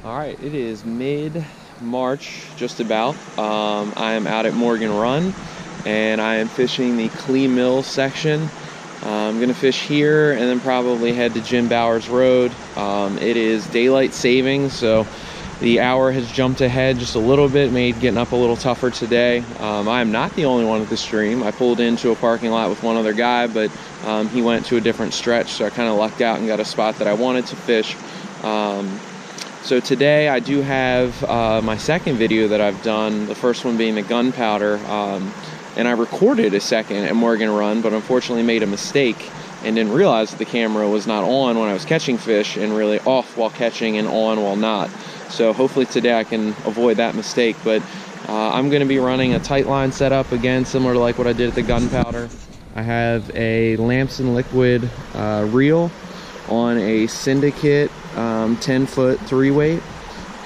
All right, it is mid-March, just about. I am out at Morgan Run, and I am fishing the Clee Mill section. I'm gonna fish here and then probably head to Jim Bowers Road. It is daylight savings, so the hour has jumped ahead just a little bit, made getting up a little tougher today. I am not the only one at the stream. I pulled into a parking lot with one other guy, but he went to a different stretch, so I kind of lucked out and got a spot that I wanted to fish. So today I do have my second video that I've done, the first one being the gunpowder, and I recorded a second at Morgan Run, but unfortunately made a mistake and didn't realize that the camera was not on when I was catching fish and really off while catching and on while not. So hopefully today I can avoid that mistake, but I'm going to be running a tight line setup again, similar to like what I did at the gunpowder. I have a Lamson liquid reel on a Syndicate 10-foot 3-weight,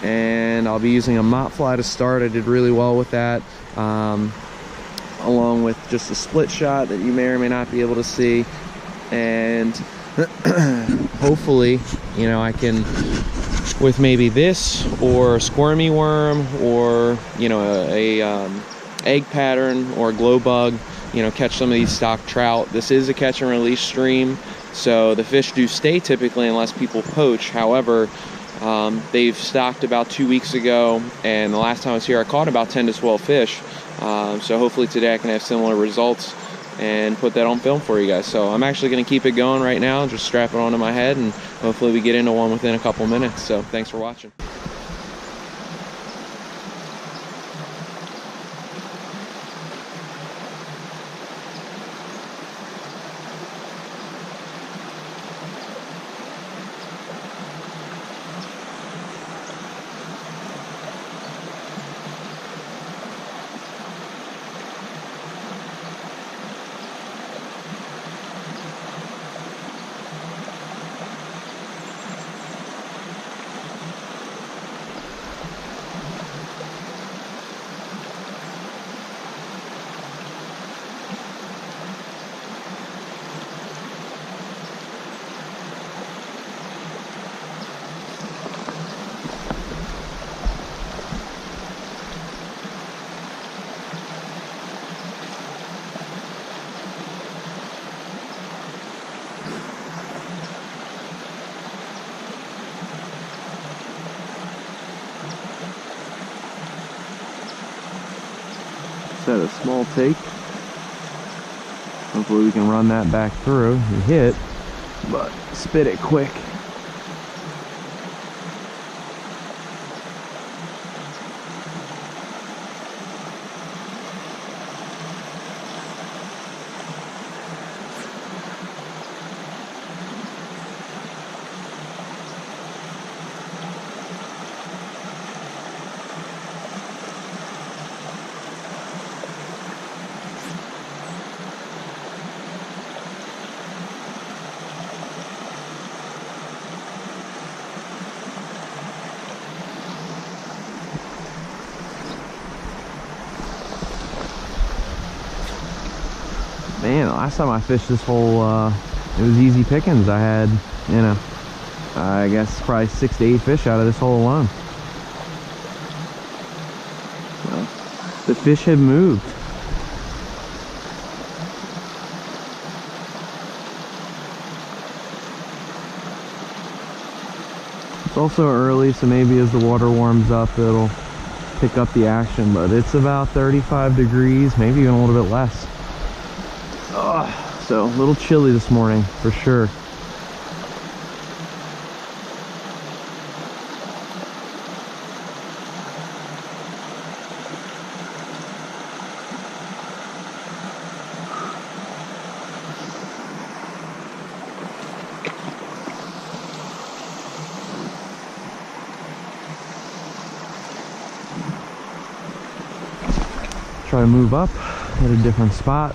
and I'll be using a mop fly to start. I did really well with that, along with just a split shot that you may or may not be able to see, and hopefully, you know, I can, with maybe this or a squirmy worm or, you know, a egg pattern or a glow bug, you know, catch some of these stock trout. This is a catch and release stream, so the fish do stay typically unless people poach. However, they've stocked about 2 weeks ago, and the last time I was here I caught about 10 to 12 fish. So hopefully today I can have similar results and put that on film for you guys. So I'm actually going to keep it going right now, just strap it onto my head, and hopefully we get into one within a couple minutes. So thanks for watching. Set a small take. Hopefully we can run that back through and hit, but spit it quick. Man, the last time I fished this hole, it was easy pickings. I had, you know, I guess probably 6 to 8 fish out of this hole alone. Well, the fish had moved. It's also early, so maybe as the water warms up, it'll pick up the action, but it's about 35 degrees, maybe even a little bit less. So a little chilly this morning for sure. Try to move up at a different spot.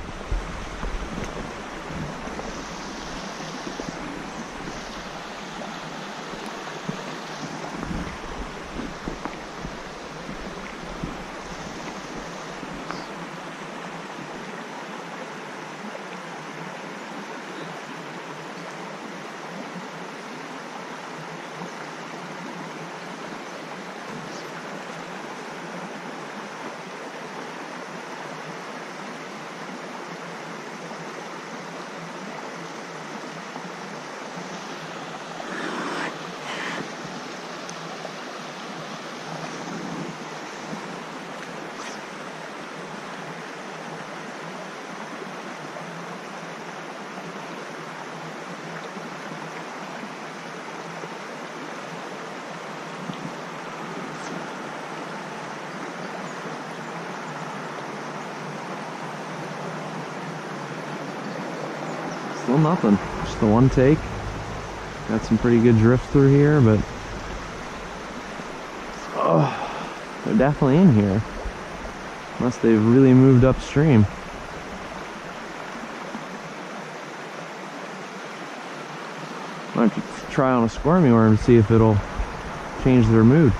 Still nothing. Just the one take. Got some pretty good drift through here, but oh, they're definitely in here. Unless they've really moved upstream. Might have to try on a squirmy worm to see if it'll change their mood.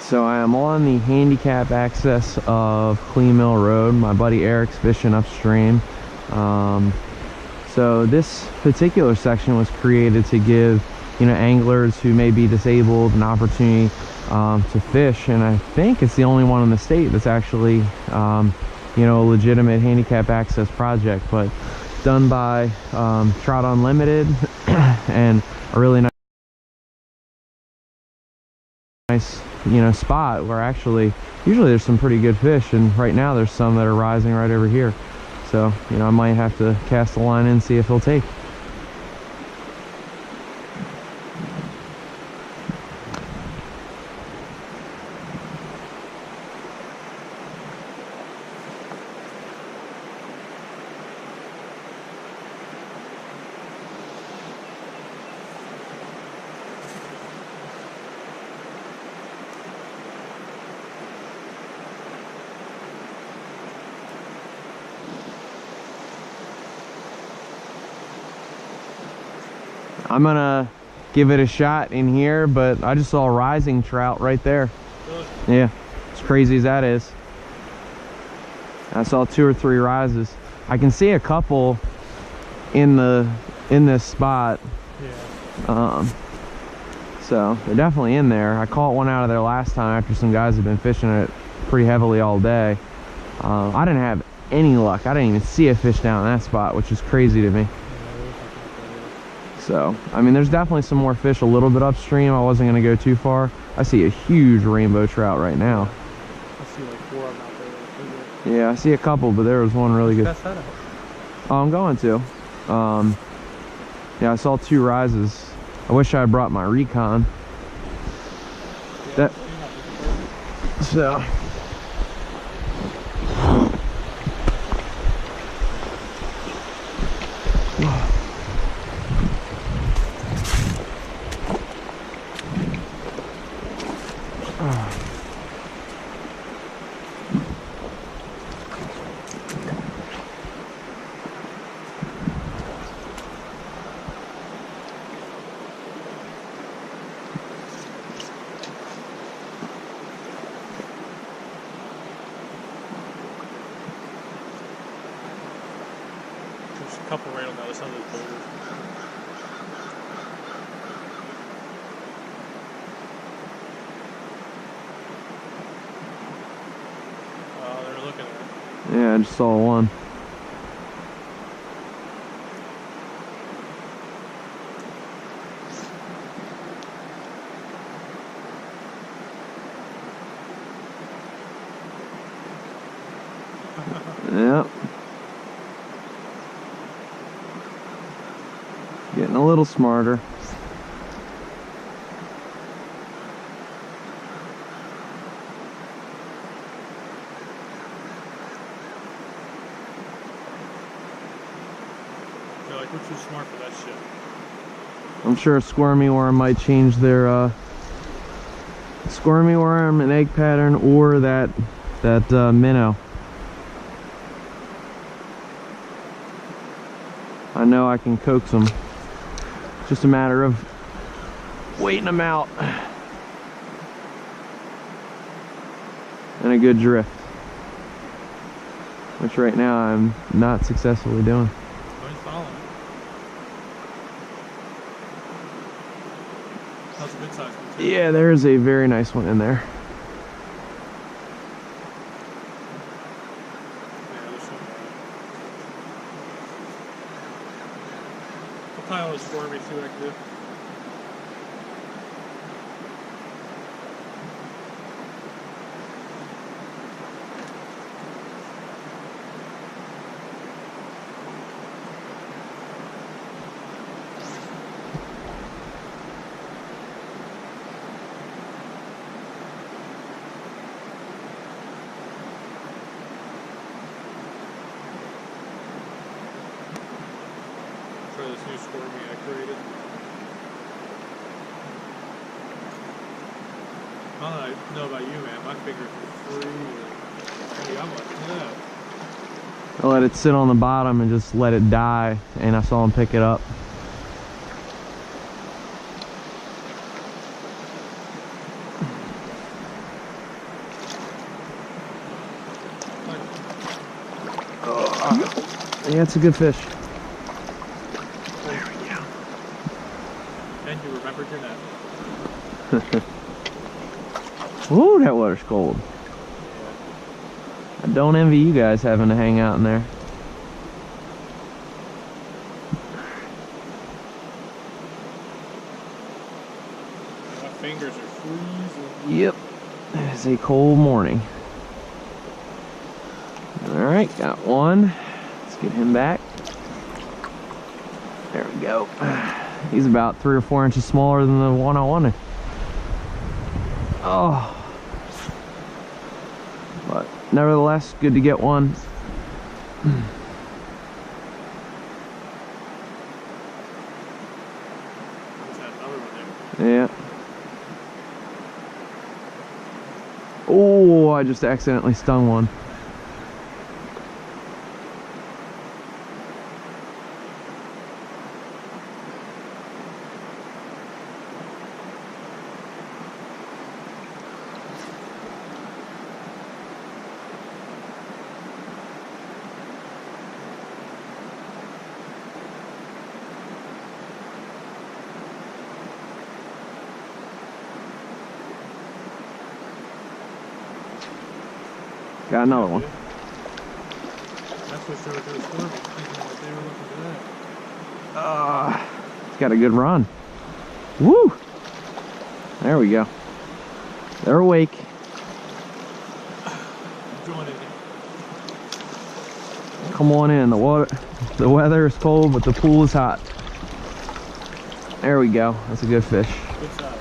So I am on the handicap access of Clee Mill Road. My buddy Eric's fishing upstream. So this particular section was created to give, you know, anglers who may be disabled an opportunity to fish, and I think it's the only one in the state that's actually, you know, a legitimate handicap access project, but done by Trout Unlimited and a really nice, you know, spot where actually usually there's some pretty good fish, and right now there's some that are rising right over here. So, you know, I might have to cast a line in and see if he'll take. I'm gonna give it a shot in here, but I just saw a rising trout right there. Really? Yeah, as crazy as that is. I saw 2 or 3 rises. I can see a couple in this spot. Yeah. So they're definitely in there. I caught one out of there last time after some guys have been fishing it pretty heavily all day. I didn't have any luck. I didn't even see a fish down in that spot, which is crazy to me. So, I mean, there's definitely some more fish a little bit upstream. I wasn't going to go too far. I see a huge rainbow trout right now. I see like 4 of them out there. Yeah, I see a couple, but there was one really good. Test that out. Oh, I'm going to. Yeah, I saw 2 rises. I wish I had brought my Recon. Yeah, So. There's a couple right on the other side of the boulder. Oh, they're looking at it. Yeah, I just saw one. Yep. Getting a little smarter. They're like, we're too smart for that shit. I'm sure a squirmy worm might change their squirmy worm and egg pattern, or that minnow. I know I can coax them. Just a matter of waiting them out and a good drift, which right now I'm not successfully doing. Mine's following it. That's a good size one too. Yeah, there's a very nice one in there. Pile is squirmy, see what I can do. Try this new squirmy I created. I don't know about you, man. My fingers are free. Hey, I'm like that. I let it sit on the bottom and just let it die, and I saw him pick it up. Yeah, it's a good fish. There we go. And you remembered your net. Ooh, that water's cold. I don't envy you guys having to hang out in there. My fingers are freezing. Yep, it's a cold morning. Alright, got one. Let's get him back. There we go. He's about 3 or 4 inches smaller than the one I wanted. Oh. But nevertheless, good to get one. Yeah. Oh, I just accidentally stung one. Got another one. That's what they were doing for me. Thinking that they were looking for that. It's got a good run. Woo! There we go. They're awake. Join it. Come on in. The weather is cold, but the pool is hot. There we go. That's a good fish. Good size.